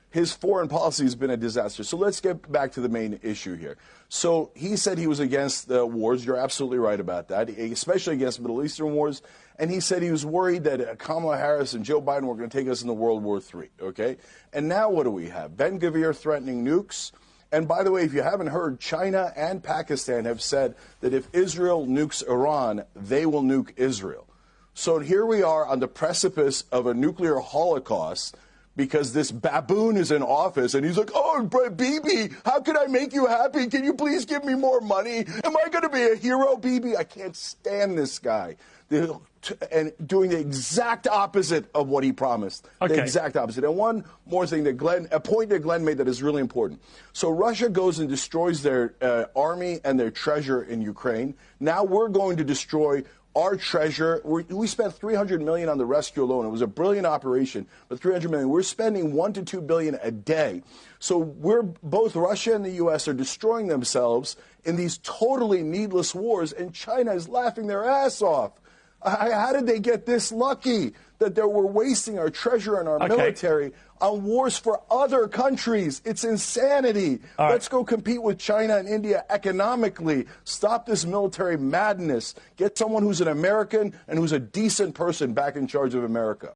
his foreign policy has been a disaster. So let's get back to the main issue here. So he said he was against the wars. You're absolutely right about that, especially against Middle Eastern wars. And he said he was worried that Kamala Harris and Joe Biden were going to take us into World War III, okay? And now what do we have? Ben Gvir threatening nukes. And by the way, if you haven't heard, China and Pakistan have said that if Israel nukes Iran, they will nuke Israel. So here we are on the precipice of a nuclear holocaust because this baboon is in office and he's like, oh, Bibi, how can I make you happy? Can you please give me more money? Am I going to be a hero, Bibi? I can't stand this guy. And doing the exact opposite of what he promised. Okay. The exact opposite. And one more thing that a point that Glenn made that is really important. So Russia goes and destroys their army and their treasure in Ukraine. Now we're going to destroy our treasure. We spent $300 million on the rescue alone. It was a brilliant operation, but $300 million. We're spending $1 to $2 billion a day. So both Russia and the U.S. are destroying themselves in these totally needless wars, and China is laughing their ass off. How did they get this lucky that we're wasting our treasure and our military on wars for other countries? It's insanity. Let's go compete with China and India economically. Stop this military madness. Get someone who's an American and who's a decent person back in charge of America.